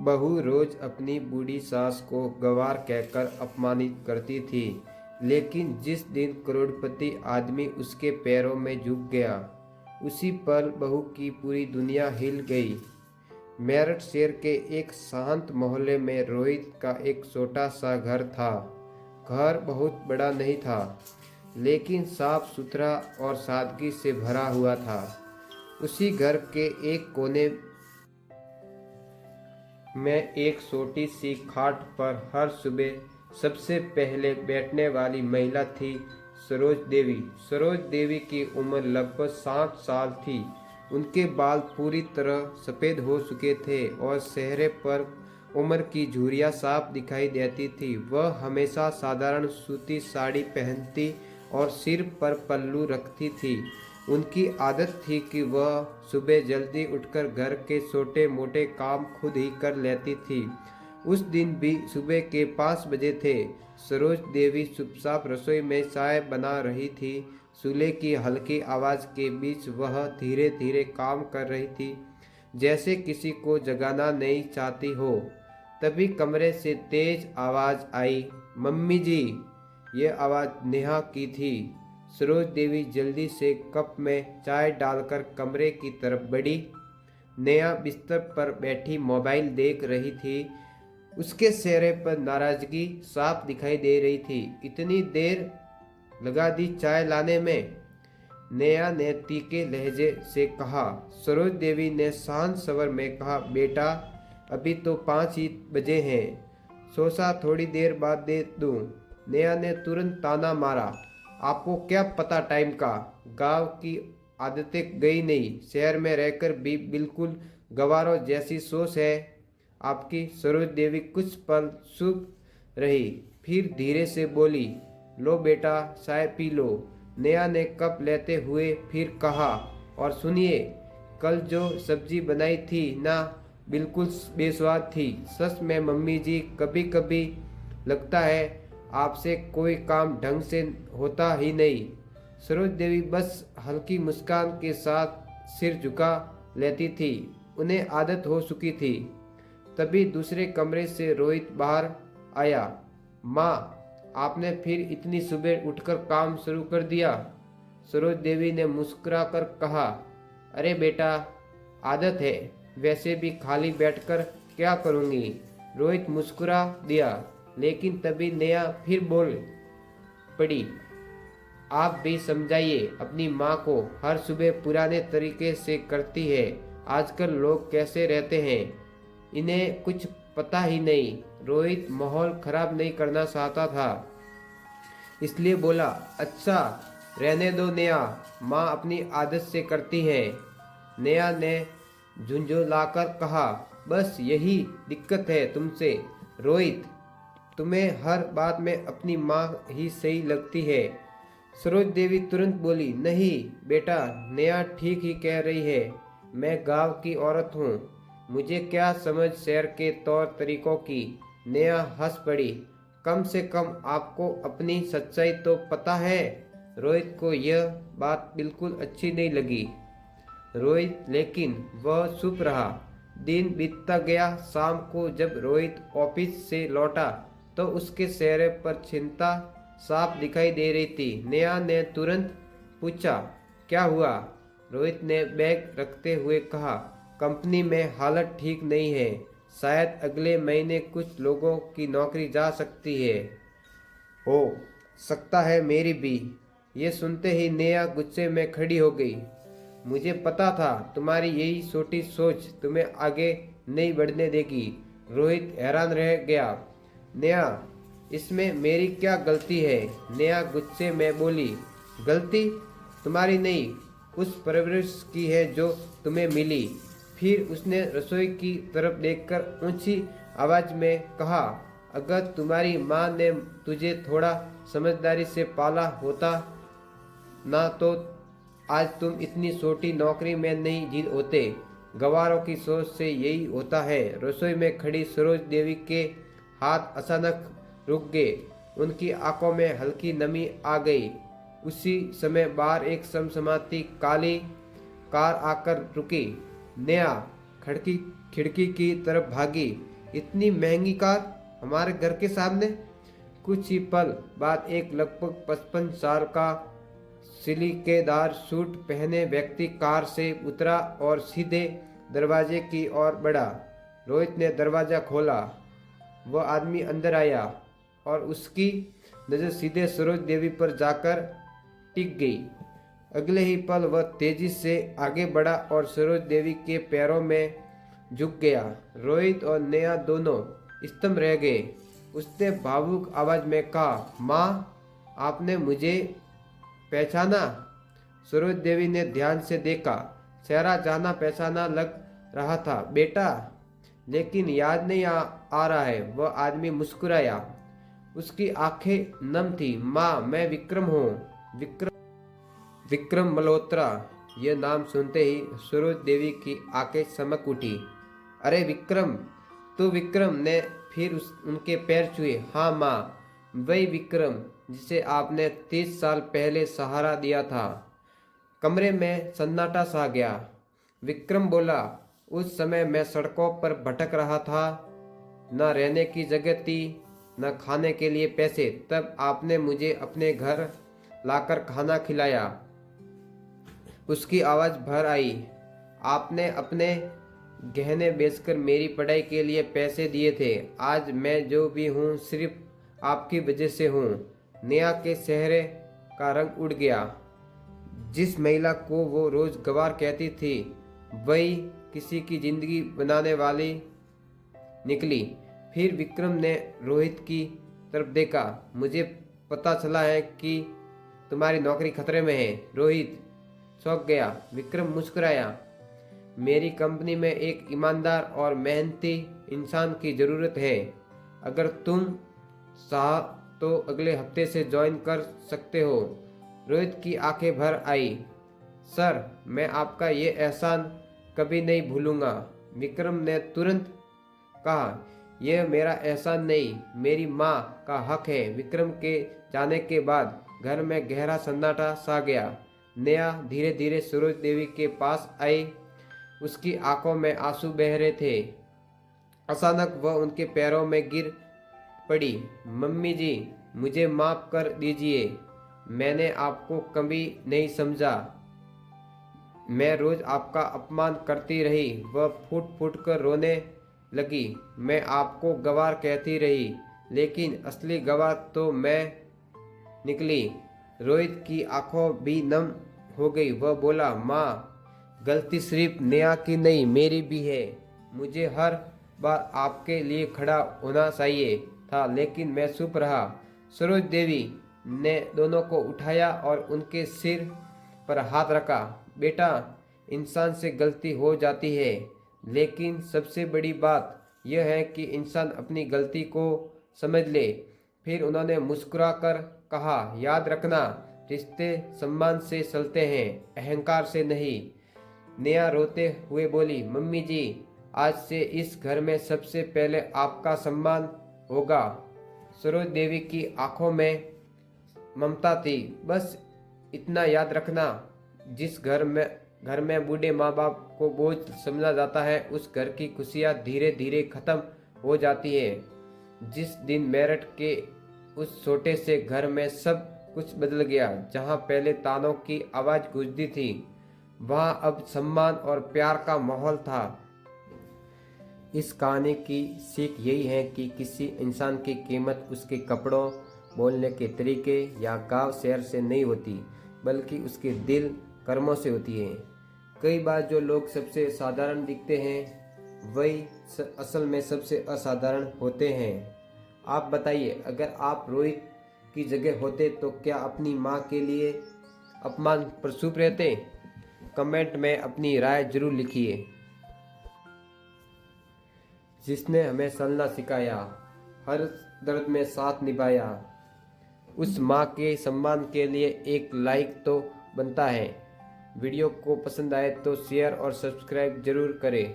बहू रोज अपनी बूढ़ी सास को गंवार कहकर अपमानित करती थी, लेकिन जिस दिन करोड़पति आदमी उसके पैरों में झुक गया, उसी पल बहू की पूरी दुनिया हिल गई। मेरठ शहर के एक शांत मोहल्ले में रोहित का एक छोटा सा घर था। घर बहुत बड़ा नहीं था, लेकिन साफ सुथरा और सादगी से भरा हुआ था। उसी घर के एक कोने में एक छोटी सी खाट पर हर सुबह सबसे पहले बैठने वाली महिला थी सरोज देवी। सरोज देवी की उम्र लगभग 60 साल थी। उनके बाल पूरी तरह सफ़ेद हो चुके थे और चेहरे पर उम्र की झुर्रियाँ साफ दिखाई देती थी। वह हमेशा साधारण सूती साड़ी पहनती और सिर पर पल्लू रखती थी। उनकी आदत थी कि वह सुबह जल्दी उठकर घर के छोटे मोटे काम खुद ही कर लेती थी। उस दिन भी सुबह के 5 बजे थे। सरोज देवी चुपचाप रसोई में चाय बना रही थी। चूल्हे की हल्की आवाज़ के बीच वह धीरे धीरे काम कर रही थी, जैसे किसी को जगाना नहीं चाहती हो। तभी कमरे से तेज आवाज़ आई, मम्मी जी। यह आवाज़ नेहा की थी। सरोज देवी जल्दी से कप में चाय डालकर कमरे की तरफ बढ़ी। नेहा बिस्तर पर बैठी मोबाइल देख रही थी। उसके चेहरे पर नाराजगी साफ दिखाई दे रही थी। इतनी देर लगा दी चाय लाने में? नेहा ने तीखे लहजे से कहा। सरोज देवी ने शांत स्वर में कहा, बेटा अभी तो 5 ही बजे हैं, सोचा थोड़ी देर बाद दे दूं। नेहा ने तुरंत ताना मारा, आपको क्या पता टाइम का? गांव की आदतें गई नहीं, शहर में रहकर भी बिल्कुल गंवारों जैसी सोच है आपकी। सरोज देवी कुछ पल चुप रही, फिर धीरे से बोली, लो बेटा चाय पी लो। नेहा ने कप लेते हुए फिर कहा, और सुनिए, कल जो सब्जी बनाई थी ना, बिल्कुल बेस्वाद थी। सच में मम्मी जी, कभी कभी लगता है आपसे कोई काम ढंग से होता ही नहीं। सरोज देवी बस हल्की मुस्कान के साथ सिर झुका लेती थी। उन्हें आदत हो चुकी थी। तभी दूसरे कमरे से रोहित बाहर आया। माँ, आपने फिर इतनी सुबह उठकर काम शुरू कर दिया? सरोज देवी ने मुस्कुराकर कहा, अरे बेटा, आदत है, वैसे भी खाली बैठकर क्या करूँगी। रोहित मुस्कुरा दिया, लेकिन तभी नेहा फिर बोल पड़ी, आप भी समझाइए अपनी माँ को, हर सुबह पुराने तरीके से करती है। आजकल लोग कैसे रहते हैं, इन्हें कुछ पता ही नहीं। रोहित माहौल खराब नहीं करना चाहता था, इसलिए बोला, अच्छा रहने दो नेहा, माँ अपनी आदत से करती है। नेहा ने झुंझुलाकर कहा, बस यही दिक्कत है तुमसे रोहित, तुम्हें हर बात में अपनी माँ ही सही लगती है। सरोज देवी तुरंत बोली, नहीं बेटा, नेहा ठीक ही कह रही है, मैं गांव की औरत हूँ, मुझे क्या समझ शहर के तौर तरीकों की। नेहा हंस पड़ी, कम से कम आपको अपनी सच्चाई तो पता है। रोहित को यह बात बिल्कुल अच्छी नहीं लगी। रोहित लेकिन वह चुप रहा। दिन बीतता गया। शाम को जब रोहित ऑफिस से लौटा तो उसके चेहरे पर चिंता साफ दिखाई दे रही थी। नेहा ने तुरंत पूछा, क्या हुआ? रोहित ने बैग रखते हुए कहा, कंपनी में हालत ठीक नहीं है, शायद अगले महीने कुछ लोगों की नौकरी जा सकती है। हो सकता है मेरी भी। ये सुनते ही नेहा गुस्से में खड़ी हो गई। मुझे पता था तुम्हारी यही छोटी सोच तुम्हें आगे नहीं बढ़ने देगी। रोहित हैरान रह गया। नेहा, इसमें मेरी क्या गलती है? नेहा गुस्से में बोली, गलती तुम्हारी नहीं, उस परवरिश की है जो तुम्हें मिली। फिर उसने रसोई की तरफ देखकर ऊंची आवाज में कहा, अगर तुम्हारी माँ ने तुझे थोड़ा समझदारी से पाला होता ना, तो आज तुम इतनी छोटी नौकरी में नहीं जीत होते। गंवारों की सोच से यही होता है। रसोई में खड़ी सरोज देवी के हाथ अचानक रुक गए। उनकी आंखों में हल्की नमी आ गई। उसी समय बाहर एक समसमाती काली कार आकर रुकी। नेहा खिड़की की तरफ भागी। इतनी महंगी कार हमारे घर के सामने। कुछ ही पल बाद एक लगभग 55 साल का सिलिकेदार सूट पहने व्यक्ति कार से उतरा और सीधे दरवाजे की ओर बढ़ा। रोहित ने दरवाजा खोला। वह आदमी अंदर आया और उसकी नजर सीधे सरोज देवी पर जाकर टिक गई। अगले ही पल वह तेजी से आगे बढ़ा और सरोज देवी के पैरों में झुक गया। रोहित और नेहा दोनों स्तंभ रह गए। उसने भावुक आवाज में कहा, माँ, आपने मुझे पहचाना? सरोज देवी ने ध्यान से देखा। चेहरा जाना पहचाना लग रहा था बेटा, लेकिन याद नहीं आ रहा है। वह आदमी मुस्कुराया। उसकी आंखें नम थी। माँ, मैं विक्रम हूँ। विक्रम मल्होत्रा। यह नाम सुनते ही सरोज देवी की आंखें चमक उठी। अरे विक्रम, तो विक्रम ने फिर उनके पैर छुए। हाँ माँ, वही विक्रम जिसे आपने 30 साल पहले सहारा दिया था। कमरे में सन्नाटा सा गया। विक्रम बोला, उस समय मैं सड़कों पर भटक रहा था, न रहने की जगह थी, न खाने के लिए पैसे। तब आपने मुझे अपने घर लाकर खाना खिलाया। उसकी आवाज़ भर आई। आपने अपने गहने बेचकर मेरी पढ़ाई के लिए पैसे दिए थे। आज मैं जो भी हूँ सिर्फ आपकी वजह से हूँ। नेहा के चेहरे का रंग उड़ गया। जिस महिला को वो रोज गवार कहती थी, वही किसी की जिंदगी बनाने वाली निकली। फिर विक्रम ने रोहित की तरफ देखा। मुझे पता चला है कि तुम्हारी नौकरी खतरे में है। रोहित चौंक गया। विक्रम मुस्कुराया। मेरी कंपनी में एक ईमानदार और मेहनती इंसान की ज़रूरत है। अगर तुम चाह तो अगले हफ्ते से ज्वाइन कर सकते हो। रोहित की आंखें भर आई। सर, मैं आपका ये एहसान कभी नहीं भूलूंगा। विक्रम ने तुरंत कहा, यह मेरा एहसान नहीं, मेरी माँ का हक है। विक्रम के जाने के बाद घर में गहरा सन्नाटा सा गया। नेहा धीरे धीरे सरोज देवी के पास आई। उसकी आंखों में आंसू बह रहे थे। अचानक वह उनके पैरों में गिर पड़ी। मम्मी जी, मुझे माफ कर दीजिए। मैंने आपको कभी नहीं समझा। मैं रोज आपका अपमान करती रही। वह फूट फूट कर रोने लगी। मैं आपको गवार कहती रही, लेकिन असली गवार तो मैं निकली। रोहित की आंखों भी नम हो गई। वह बोला, माँ, गलती सिर्फ नेहा की नहीं, मेरी भी है। मुझे हर बार आपके लिए खड़ा होना चाहिए था, लेकिन मैं चुप रहा। सरोज देवी ने दोनों को उठाया और उनके सिर पर हाथ रखा। बेटा, इंसान से गलती हो जाती है, लेकिन सबसे बड़ी बात यह है कि इंसान अपनी गलती को समझ ले। फिर उन्होंने मुस्कुराकर कहा, याद रखना, रिश्ते सम्मान से चलते हैं, अहंकार से नहीं। नेहा रोते हुए बोली, मम्मी जी, आज से इस घर में सबसे पहले आपका सम्मान होगा। सरोज देवी की आंखों में ममता थी। बस इतना याद रखना, जिस घर में बूढ़े माँ बाप को बोझ समझा जाता है, उस घर की खुशियाँ धीरे धीरे खत्म हो जाती है। जिस दिन मेरठ के उस छोटे से घर में सब कुछ बदल गया, जहाँ पहले तानों की आवाज़ गूंजती थी, वहाँ अब सम्मान और प्यार का माहौल था। इस कहानी की सीख यही है कि किसी इंसान की कीमत उसके कपड़ों, बोलने के तरीके या गांव शहर से नहीं होती, बल्कि उसके दिल, कर्मों से होती है। कई बार जो लोग सबसे साधारण दिखते हैं, वही असल में सबसे असाधारण होते हैं। आप बताइए, अगर आप रोहित की जगह होते तो क्या अपनी माँ के लिए अपमान पर चुप रहते? कमेंट में अपनी राय जरूर लिखिए। जिसने हमें चलना सिखाया, हर दर्द में साथ निभाया, उस माँ के सम्मान के लिए एक लाइक तो बनता है। वीडियो को पसंद आए तो शेयर और सब्सक्राइब जरूर करें।